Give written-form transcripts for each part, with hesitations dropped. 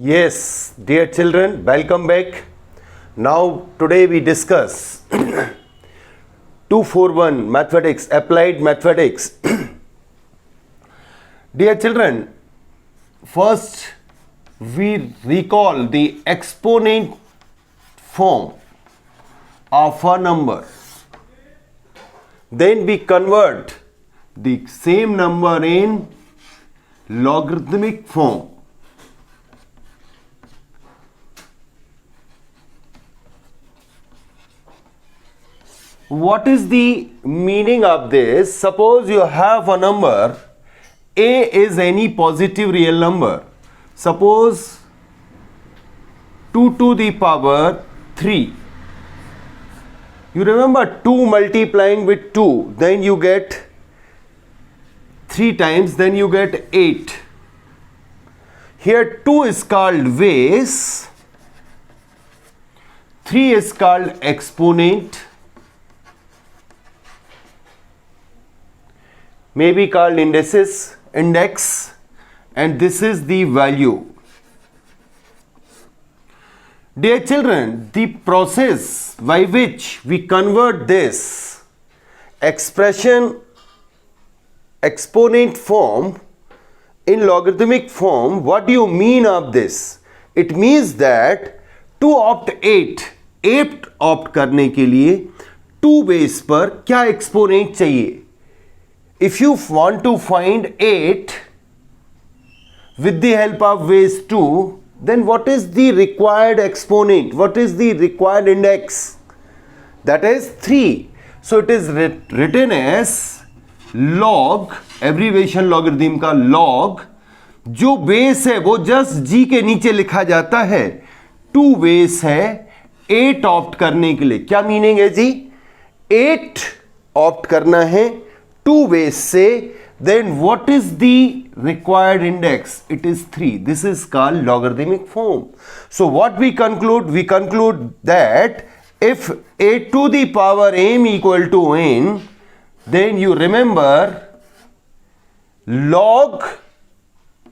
Yes, dear children, welcome back. Now, today we discuss 241 mathematics, applied mathematics. Dear children, first we recall the exponent form of a number. Then we convert the same number in logarithmic form. What is the meaning of this? Suppose you have a number, a is any positive real number. Suppose 2 to the power 3. You remember 2 multiplying with 2, then you get 3 times, then you get 8. Here 2 is called base, 3 is called exponent, may be called index, and this is the value. Dear children, the process by which we convert this expression exponent form in logarithmic form, what do you mean of this? It means that to opt 8 opt करने के लिए 2 base पर क्या exponent चाहिए? If you want to find 8 with the help of base 2, then what is the required exponent? What is the required index? That is 3. So it is written as log, abbreviation logarithm का log, जो base है वो just g के नीचे लिखा जाता है. 2 base है 8 ऑप्ट करने के लिए. क्या मीनिंग है जी? 8 ऑप्ट करना है 2 base से, then what is the required index? It is 3. This is called logarithmic form. So what we conclude? We conclude that if a to the power m equal to n, then you remember log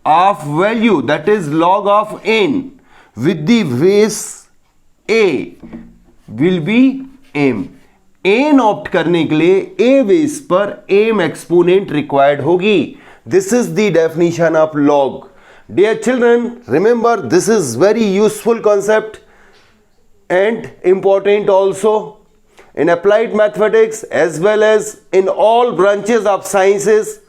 of value, that is log of n with the base a will be m. n opt करने के लिए a base पर m exponent required होगी. This is the definition of log. Dear children, remember this is very useful concept and important also in applied mathematics as well as in all branches of sciences,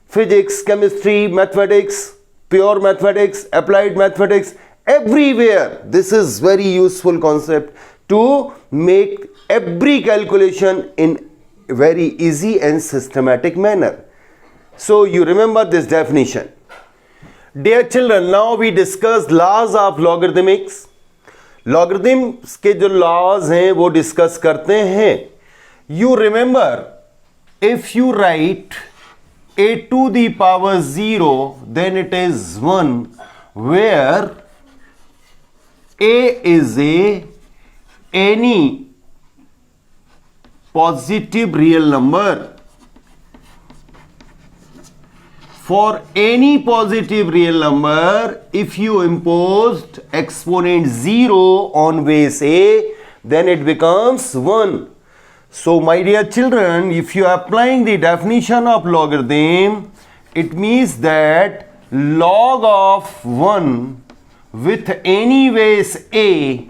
physics, chemistry, mathematics, pure mathematics, applied mathematics, everywhere this is very useful concept to make every calculation in very easy and systematic manner. So you remember this definition. Dear children, now we discuss laws of logarithmics. Logarithms के जो laws हैं वो discuss करते हैं. You remember if you right a to the power 0, then it is 1, where a is any positive real number. For any positive real number, if you imposed exponent 0 on base a, then it becomes 1. So my dear children, if you are applying the definition of logarithm, it means that log of 1 with any base a,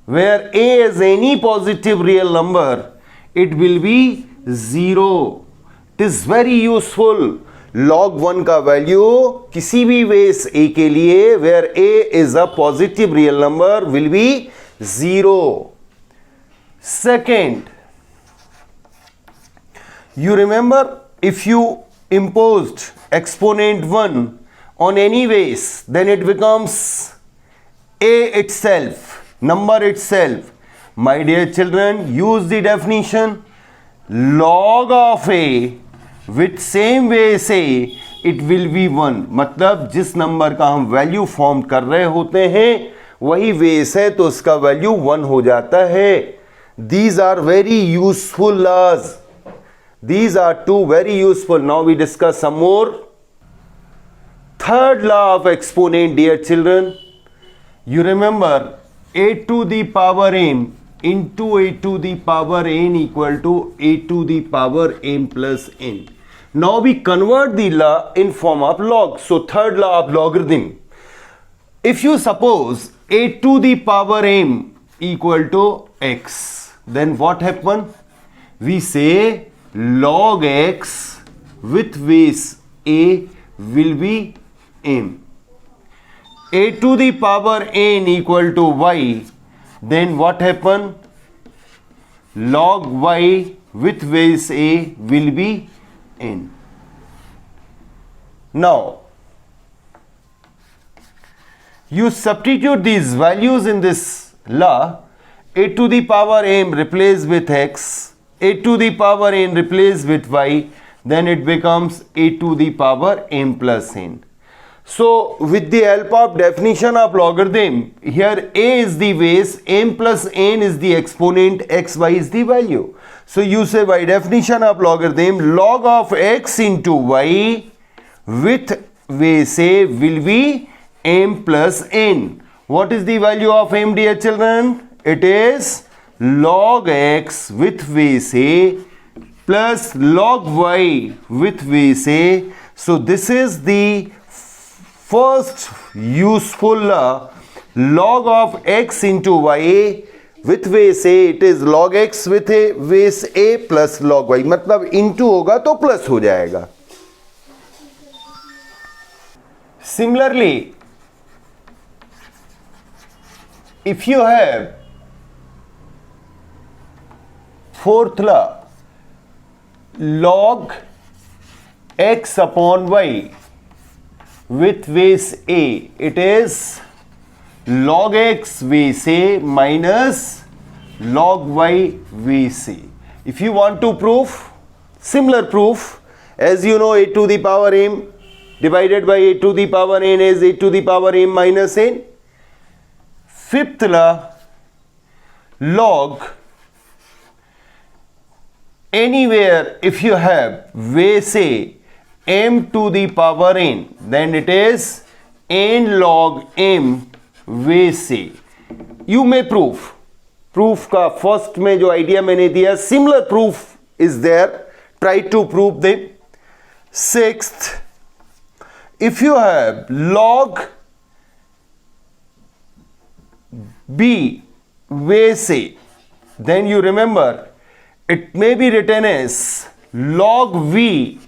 where a is any positive real number, it will be 0. It is very useful. log 1 का value किसी भी base a के लिए where a is a positive real number will be 0. Second, you remember if you imposed exponent 1 on any base, then it becomes a itself, number itself. My dear children, use the definition log of a with same base a, it will be 1. मतलब जिस number का हम value form कर रहे होते हैं वही base है तो उसका वैल्यू 1 हो जाता है. These are very useful laws. These are two very useful. Now we discuss some more. Third law of exponent, dear children, you remember a to the power m into a to the power n equal to a to the power m plus n. Now we convert the law in form of log. So third law of logarithm. If you suppose a to the power m equal to x, then what happen? We say log x with base a will be m. A to the power n equal to y, then what happen? Log y with base a will be n. Now you substitute these values in this law. A to the power m replaced with x, a to the power n replaced with y, then it becomes a to the power m plus n. So with the help of definition of logarithm, here a is the base, m plus n is the exponent, xy is the value. So you say by definition of logarithm, log of x into y with base a will be m plus n. What is the value of m, dear children? It is log x with base a plus log y with base a. So this is the first useful law. Log of x into y with base a, it is log x with a base a plus log y. मतलब into होगा तो plus हो जाएगा. Similarly, if you have fourth law, log x upon y with base a, it is log x base a minus log y base a. If you want to prove, similar proof, as you know, a to the power m divided by a to the power n is a to the power m minus n. Fifth law, log anywhere if you have base a m to the power n, then it is n log m base a. You may prove. Proof का first में जो idea मैंने दिया, similar proof is there. Try to prove them. Sixth, if you have log b base a, then you remember it may be written as log v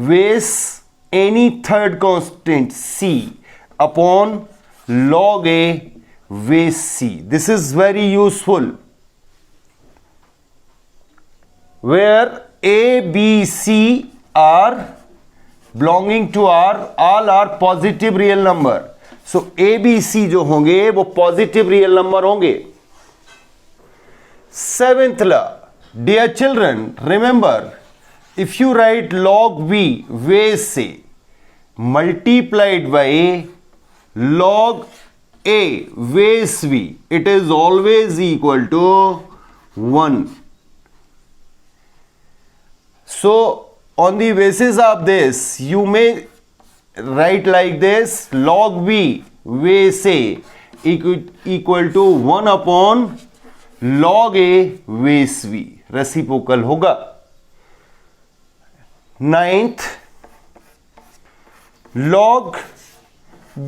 base any third constant c upon log a base c. This is very useful, where a, b, c are belonging to R, all are positive real number. So a, b, c जो होंगे वो positive real number होंगे. Seventh law, dear children, remember, if you write log v base a multiplied by log a base v, it is always equal to 1. So on the basis of this, you may write like this: log v base a equal to 1 upon log a base v. Reciprocal होगा. Ninth, log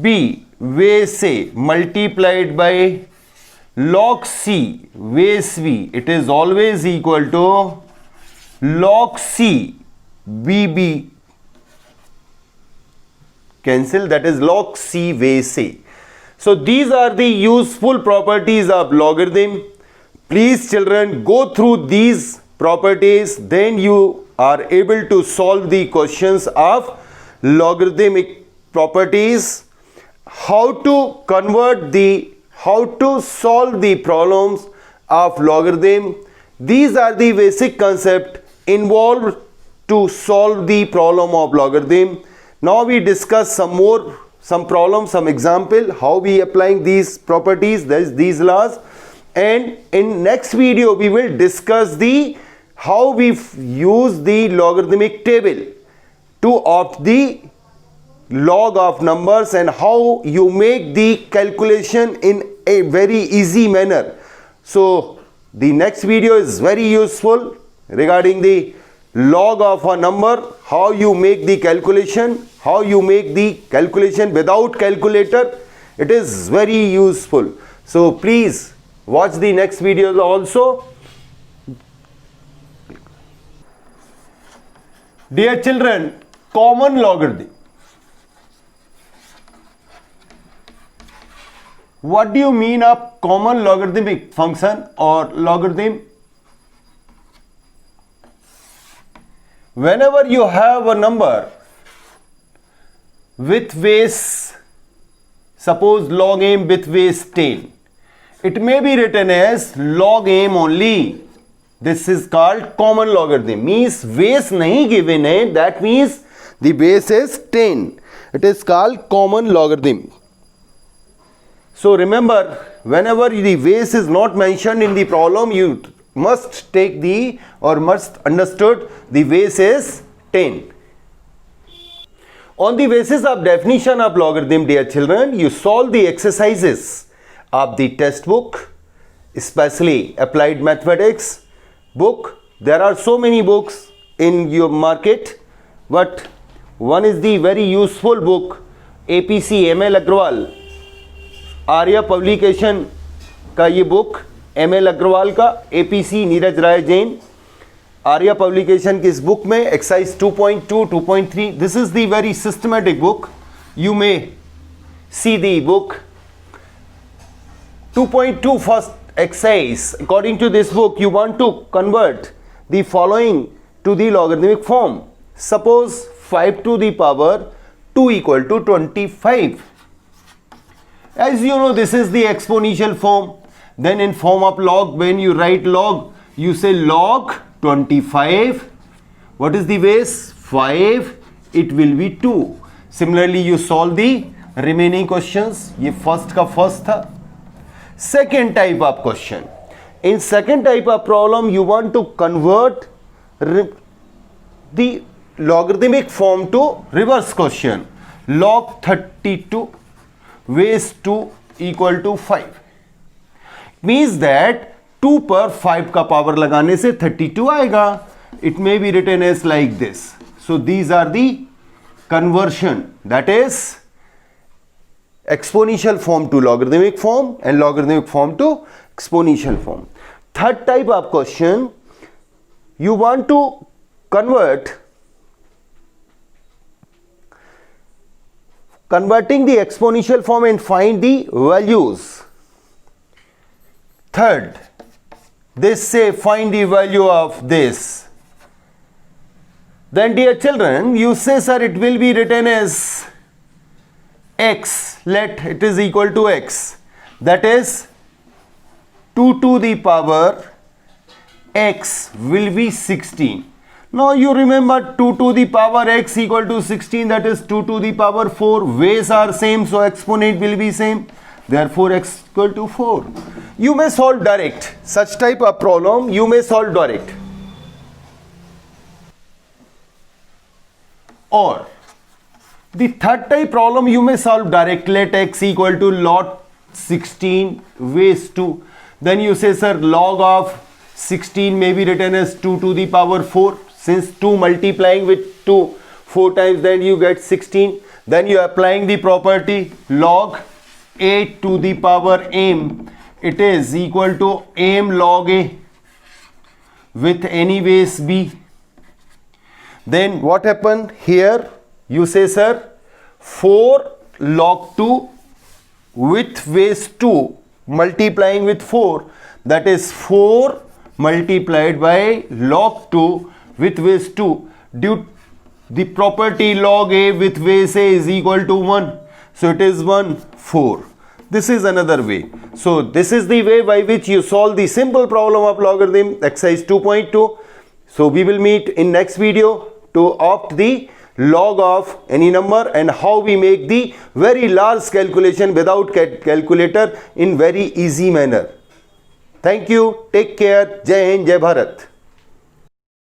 b base a multiplied by log c base v, it is always equal to log c bb, cancel, that is log c base a. So these are the useful properties of logarithm. Please children, go through these properties, then you are able to solve the questions of logarithmic properties. How to solve the problems of logarithm. These are the basic concepts involved to solve the problem of logarithm. Now we discuss some problems, some example, how we applying these properties, these laws, and in next video we will discuss how we use the logarithmic table to opt the log of numbers and how you make the calculation in a very easy manner. So the next video is very useful regarding the log of a number, how you make the calculation, how you make the calculation without calculator. It is very useful. So please watch the next video also. Dear children, common logarithm. What do you mean a common logarithmic function or logarithm? Whenever you have a number with base, suppose log m with base 10, it may be written as log m only. This is called common logarithm. Means base nahi given hai, that means the base is 10. It is called common logarithm. So remember, whenever the base is not mentioned in the problem, you must take the or must understood the base is 10. On the basis of definition of logarithm, dear children, you solve the exercises of the textbook, especially applied mathematics book. There are so many books in your market, but one is the very useful book, APC ML Agrawal, Arya publication का ये book ML Agarwal का, APC Neeraj राय Jain, Arya publication की इस book में exercise 2.2, 2.3, this is the very systematic book. You may see the book. 2.2 first exercise. According to this book, you want to convert the following to the logarithmic form. Suppose 5 to the power 2 equal to 25. As you know, this is the exponential form. Then in form of log, when you write log, you say log 25. What is the base? 5. It will be 2. Similarly, you solve the remaining questions. ये first का first था. Second type of question. In second type of problem, you want to convert the logarithmic form to reverse question. Log 32 base 2 equal to 5. Means that 2 पर 5 का power लगाने से 32 आएगा. It may be written as like this. So these are the conversion, that is exponential form to logarithmic form and logarithmic form to exponential form. Third type of question, you want to converting the exponential form and find the values. Third, they say find the value of this. Then dear children, you say sir it will be written as x, let it is equal to x, that is 2 to the power x will be 16. Now you remember 2 to the power x equal to 16, that is 2 to the power 4. Ways are same, so exponent will be same. Therefore x equal to 4. You may solve direct. Such type of problem you may solve direct. Or the third type problem you may solve direct. Let x equal to log 16 base 2. Then you say sir log of 16 may be written as 2 to the power 4. Since 2 multiplying with 2 4 times, then you get 16. Then you are applying the property log 8 to the power m. It is equal to m log a with any base b. Then what happened here? You say sir 4 log 2 with base 2 multiplying with 4, that is 4 multiplied by log 2 with base 2. Due the property log a with base a is equal to 1, so it is 1 4. This is another way. So this is the way by which you solve the simple problem of logarithm, exercise 2.2. So we will meet in next video to opt the log of any number and how we make the very large calculation without calculator in very easy manner. Thank you. Take care. Jai Hind, Jai Bharat.